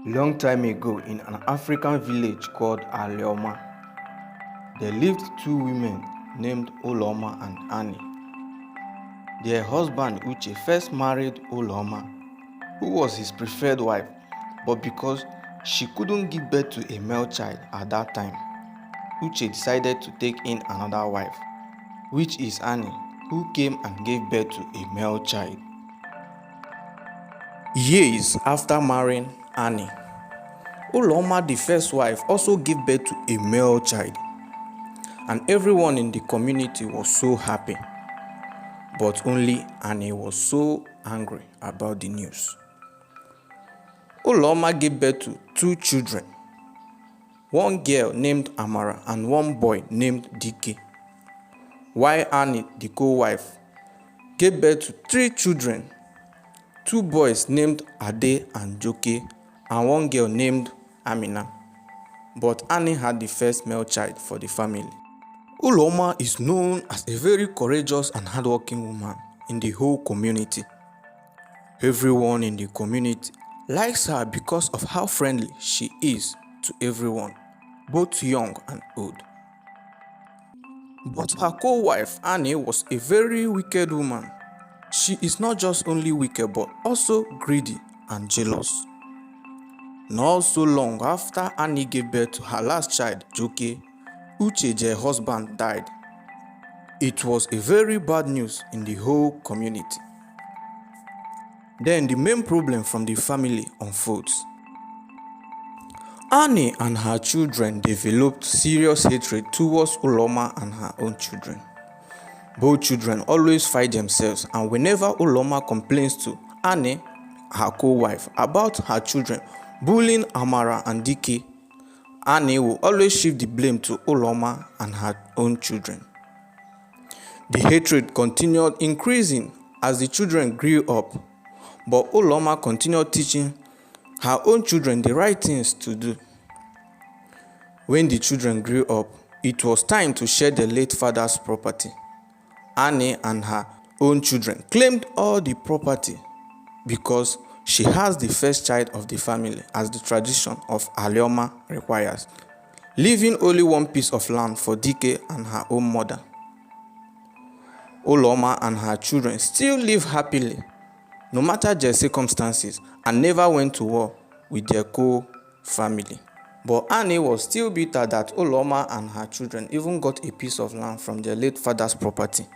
Long time ago, in an African village called Uloma, there lived two women named Uloma and Annie. Their husband Uche first married Uloma, who was his preferred wife, but because she couldn't give birth to a male child at that time, Uche decided to take in another wife, which is Annie, who came and gave birth to a male child. Years after marrying Annie, Uloma, the first wife, also gave birth to a male child, and everyone in the community was so happy. But only Annie was so angry about the news. Uloma gave birth to two children, one girl named Amara and one boy named Dike, while Annie, the co-wife, gave birth to three children, two boys named Ade and Joke, and one girl named Amina. But Annie had the first male child for the family. Uloma is known as a very courageous and hardworking woman in the whole community. Everyone in the community likes her because of how friendly she is to everyone, both young and old. But her co-wife Annie was a very wicked woman. She is not just only wicked but also greedy and jealous. Not so long after Annie gave birth to her last child, Joke, Uche, their husband, died. It was a very bad news in the whole community. Then the main problem from the family unfolds. Annie and her children developed serious hatred towards Uloma and her own children. Both children always fight themselves, and whenever Uloma complains to Annie, her co-wife, about her children bullying Amara and Dike, Annie will always shift the blame to Uloma and her own children. The hatred continued increasing as the children grew up, but Uloma continued teaching her own children the right things to do. When the children grew up, it was time to share the late father's property. Annie and her own children claimed all the property because she has the first child of the family, as the tradition of Uloma requires, leaving only one piece of land for Dike and her own mother. Uloma and her children still live happily, no matter their circumstances, and never went to war with their co-family. But Annie was still bitter that Uloma and her children even got a piece of land from their late father's property.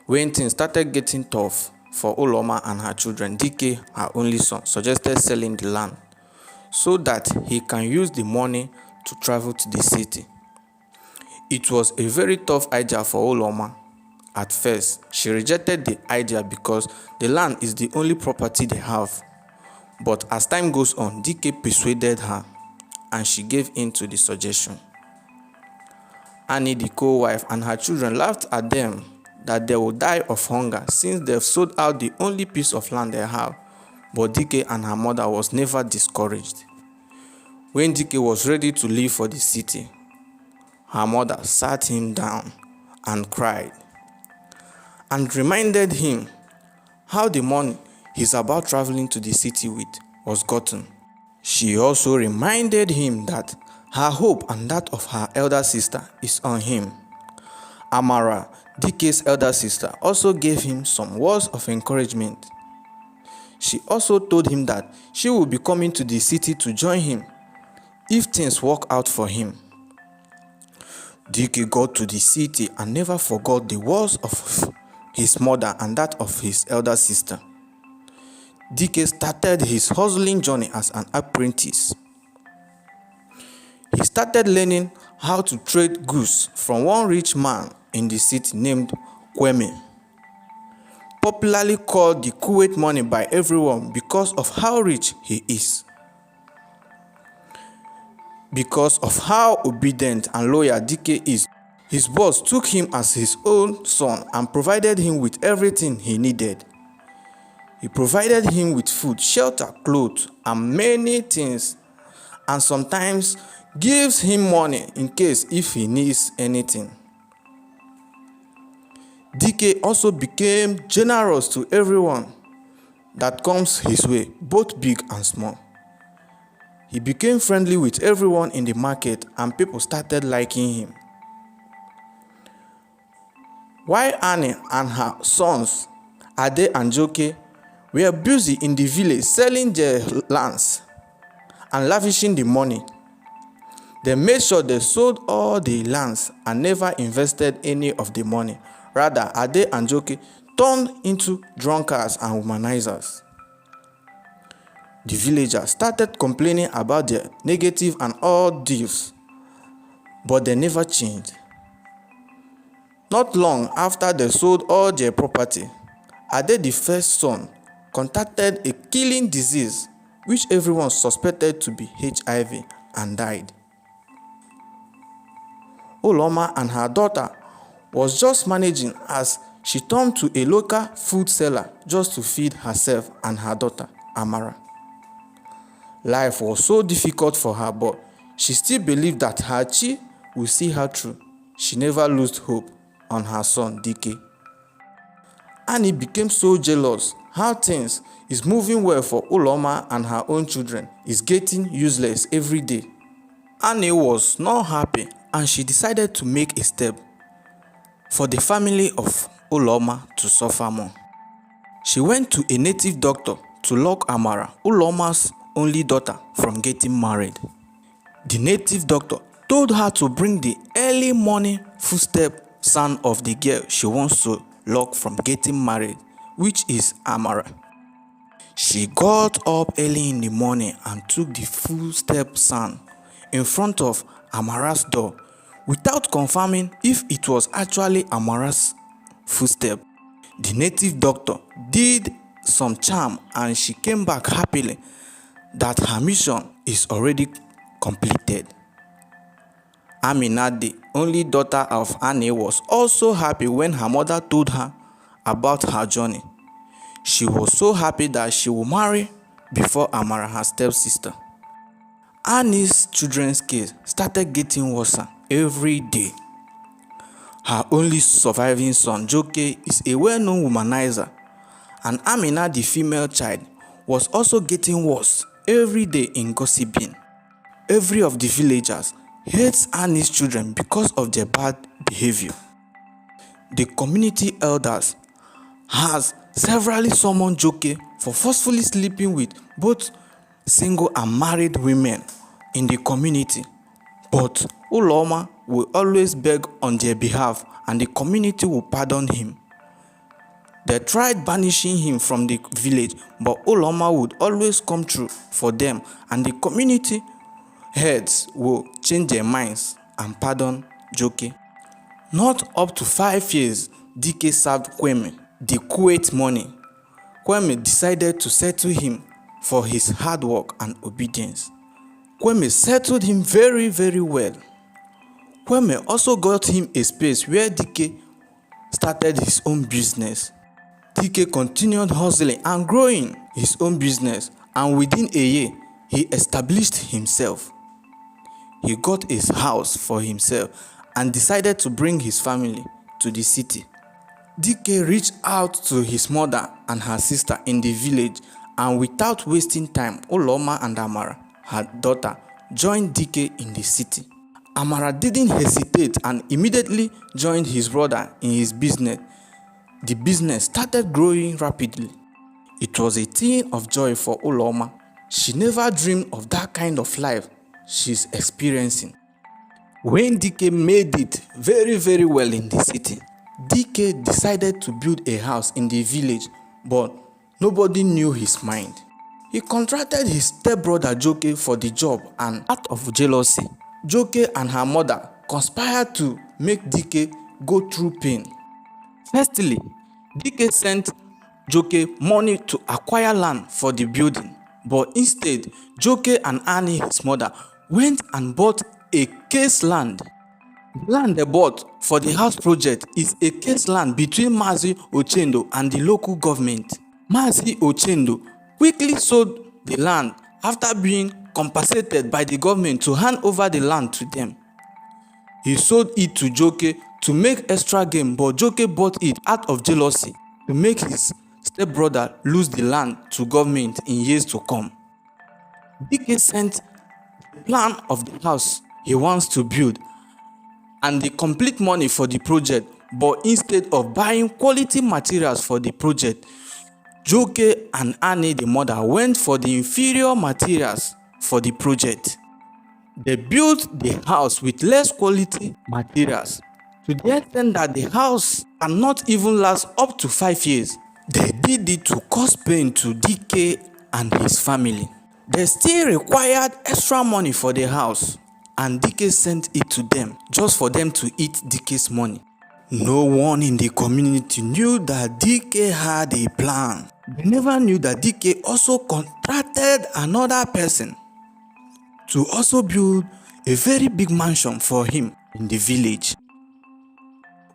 When things started getting tough for Uloma and her children, Dike, her only son, suggested selling the land so that he can use the money to travel to the city. It was a very tough idea for Uloma. At first, she rejected the idea because the land is the only property they have. But as time goes on, Dike persuaded her and she gave in to the suggestion. Annie, the co-wife, and her children laughed at them that they would die of hunger since they've sold out the only piece of land they have. But Dike and her mother was never discouraged. When Dike was ready to leave for the city, her mother sat him down and cried and reminded him how the money he's about traveling to the city with was gotten. She also reminded him that her hope and that of her elder sister is on him. Amara, Dike's elder sister, also gave him some words of encouragement. She also told him that she will be coming to the city to join him if things work out for him. Dike got to the city and never forgot the words of his mother and that of his elder sister. Dike started his hustling journey as an apprentice. He started learning how to trade goods from one rich man in the city named Kwame, popularly called the Kuwait money by everyone because of how rich he is. Because of how obedient and loyal Dike is, his boss took him as his own son and provided him with everything he needed. He provided him with food, shelter, clothes, and many things, and sometimes gives him money in case if he needs anything. Dike also became generous to everyone. that comes his way, both big and small. He became friendly with everyone in the market and people started liking him. While Annie and her sons, Ade and Joke, were busy in the village selling their lands and lavishing the money, they made sure they sold all the lands and never invested any of the money. Rather, Ade and Joke turned into drunkards and womanizers. The villagers started complaining about their negative and odd deals, but they never changed. Not long after they sold all their property, Ade, the first son, contracted a killing disease which everyone suspected to be HIV and died. Uloma and her daughter was just managing as she turned to a local food seller just to feed herself and her daughter, Amara. Life was so difficult for her, but she still believed that her chi would see her through. She never lost hope on her son, DK. Annie became so jealous how things is moving well for Uloma and her own children is getting useless every day. Annie was not happy and she decided to make a step for the family of Uloma to suffer more. She went to a native doctor to lock Amara, Uloma's only daughter, from getting married. The native doctor told her to bring the early morning footstep sound of the girl she wants to lock from getting married, which is Amara. She got up early in the morning and took the footstep sound in front of Amara's door without confirming if it was actually Amara's footstep. The native doctor did some charm and she came back happily that her mission is already completed. Amina, the only daughter of Annie, was also happy when her mother told her about her journey. She was so happy that she would marry before Amara, her stepsister. Annie's children's case started getting worse every day. Her only surviving son, Joke, is a well-known womanizer, and Amina, the female child, was also getting worse every day in gossiping. Every of the villagers hates Annie's children because of their bad behavior. The community elders has severally summoned Joke for forcefully sleeping with both single and married women in the community, but Uloma will always beg on their behalf and the community will pardon him. They tried banishing him from the village, but Uloma would always come through for them and the community heads will change their minds and pardon Joke. Not up to 5 years, DK served Kwame the Kuwait money. Kwame decided to settle him for his hard work and obedience. Kwame settled him very, very well. Kwame also got him a space where DK started his own business. DK continued hustling and growing his own business, and within a year, he established himself. He got his house for himself and decided to bring his family to the city. DK reached out to his mother and her sister in the village, and without wasting time, Uloma and Amara, her daughter, joined DK in the city. Amara didn't hesitate and immediately joined his brother in his business. The business started growing rapidly. It was a thing of joy for Uloma. She never dreamed of that kind of life she's experiencing. When DK made it very, very well in the city, DK decided to build a house in the village, but nobody knew his mind. He contracted his stepbrother Joke for the job, and out of jealousy, Joke and her mother conspired to make DK go through pain. Firstly, DK sent Joke money to acquire land for the building, but instead, Joke and Annie, his mother, went and bought a case land. The land they bought for the house project is a case land between Mazi Ochendo and the local government. Mazi Ochendo quickly sold the land after being compensated by the government to hand over the land to them. He sold it to Joke to make extra gain, but Joke bought it out of jealousy to make his stepbrother lose the land to government in years to come. DK sent the plan of the house he wants to build and the complete money for the project, but instead of buying quality materials for the project, Joke and Annie the mother went for the inferior materials for the project. They built the house with less quality materials to the extent that the house cannot even last up to 5 years. They did it to cause pain to DK and his family. They still required extra money for the house, and DK sent it to them just for them to eat DK's money. No one in the community knew that DK had a plan. They never knew that DK also contracted another person to also build a very big mansion for him in the village.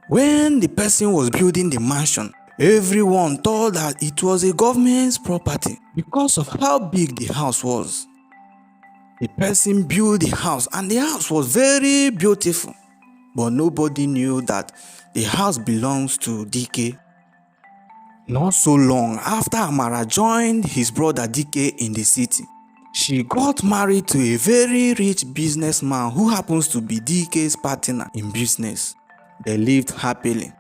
When the person was building the mansion, everyone thought that it was a government's property because of how big the house was. The person built the house and the house was very beautiful, but nobody knew that the house belongs to DK. Not so long after Amara joined his brother DK in the city, she got married to a very rich businessman who happens to be DK's partner in business. They lived happily.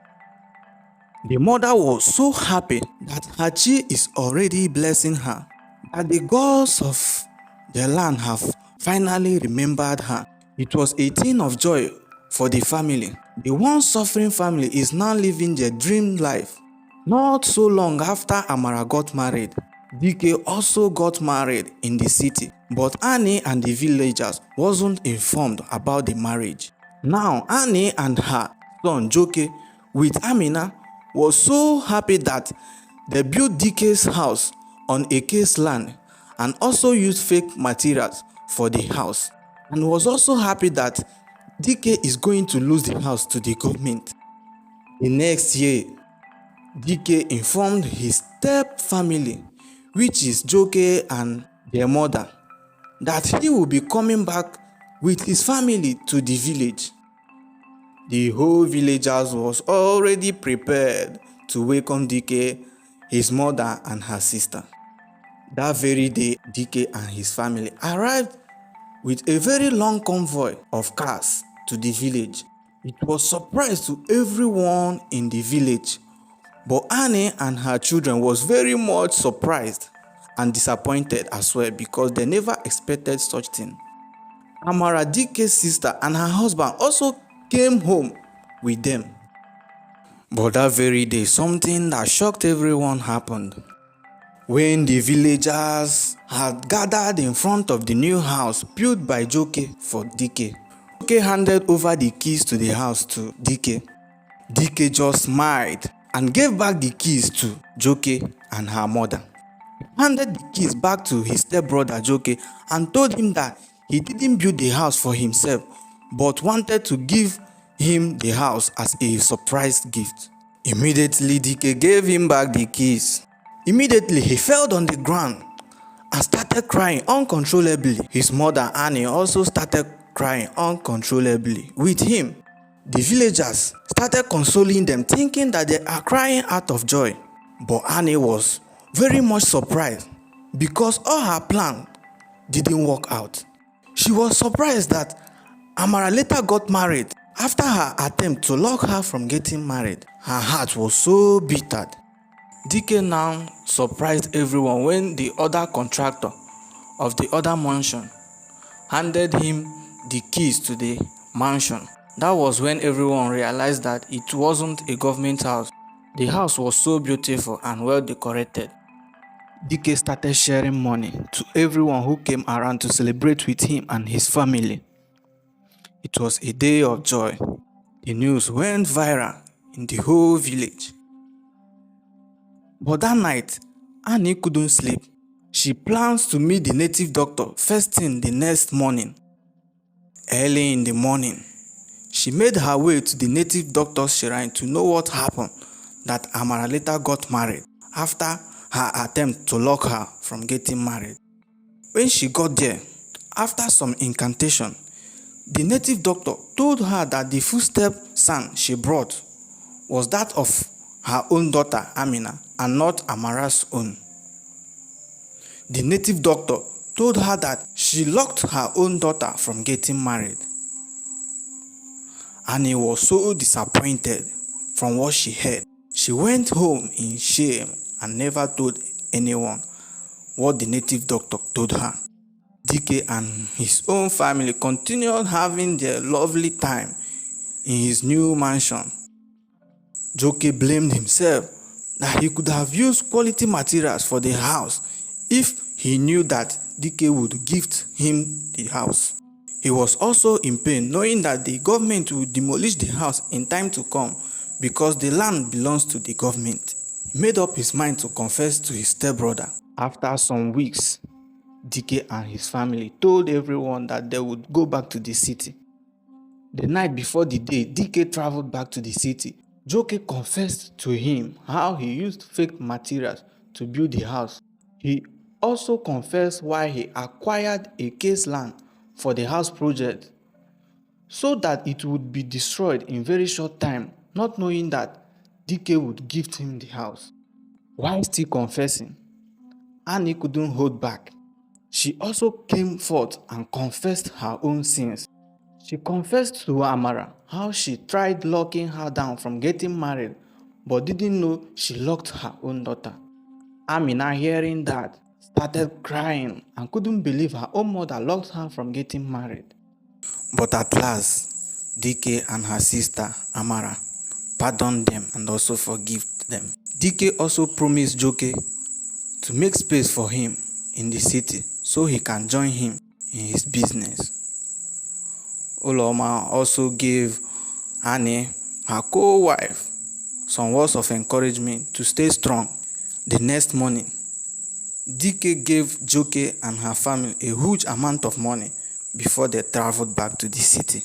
The mother was so happy that her chi is already blessing her, that the gods of the land have finally remembered her. It was a thing of joy for the family. The once suffering family is now living their dream life. Not so long after Amara got married, DK also got married in the city, but Annie and the villagers wasn't informed about the marriage. Now Annie and her son Joke with Amina was so happy that they built DK's house on Ake's land and also used fake materials for the house, and was also happy that DK is going to lose the house to the government. The next year, DK informed his step family, which is Joke and their mother, that he will be coming back with his family to the village. The whole villagers was already prepared to welcome DK, his mother and her sister. That very day, DK and his family arrived with a very long convoy of cars to the village. It was a surprise to everyone in the village, but Annie and her children was very much surprised and disappointed as well because they never expected such thing. Amara, DK's sister, and her husband also came home with them. But that very day, something that shocked everyone happened. When the villagers had gathered in front of the new house built by Joke for DK, Joke handed over the keys to the house to DK. DK just smiled and gave back the keys to Joke and her mother. He handed the keys back to his stepbrother Joke and told him that he didn't build the house for himself but wanted to give him the house as a surprise gift. Immediately, DK gave him back the keys. Immediately, he fell on the ground and started crying uncontrollably. His mother Annie also started crying uncontrollably with him. The villagers started consoling them, thinking that they are crying out of joy. But Annie was very much surprised because all her plan didn't work out. She was surprised that Amara later got married. After her attempt to lock her from getting married, her heart was so bitter. DK now surprised everyone when the other contractor of the other mansion handed him the keys to the mansion. That was when everyone realized that it wasn't a government house. The house was so beautiful and well decorated. DK started sharing money to everyone who came around to celebrate with him and his family. It was a day of joy. The news went viral in the whole village. But that night, Annie couldn't sleep. She plans to meet the native doctor first thing the next morning. Early in the morning, she made her way to the native doctor's shrine to know what happened that Amara later got married after her attempt to lock her from getting married. When she got there, after some incantation, the native doctor told her that the footstep sound she brought was that of her own daughter Amina and not Amara's own. The native doctor told her that she locked her own daughter from getting married, and he was so disappointed from what she heard. She went home in shame and never told anyone what the native doctor told her. DK and his own family continued having their lovely time in his new mansion. Joke blamed himself that he could have used quality materials for the house if he knew that DK would gift him the house. He was also in pain knowing that the government would demolish the house in time to come because the land belongs to the government. He made up his mind to confess to his stepbrother. After some weeks, DK and his family told everyone that they would go back to the city. The night before the day DK traveled back to the city, Joke confessed to him how he used fake materials to build the house. He also confessed why he acquired a case land for the house project so that it would be destroyed in very short time, not knowing that DK would gift him the house. While still confessing, Annie couldn't hold back. She also came forth and confessed her own sins. She confessed to Amara how she tried locking her down from getting married but didn't know she locked her own daughter. Amina, hearing that, started crying and couldn't believe her own mother locked her from getting married. But at last, DK and her sister Amara pardoned them and also forgave them. DK also promised Joke to make space for him in the city so he can join him in his business. Uloma also gave Annie, her co-wife, some words of encouragement to stay strong. The next morning, DK gave Joke and her family a huge amount of money before they traveled back to the city.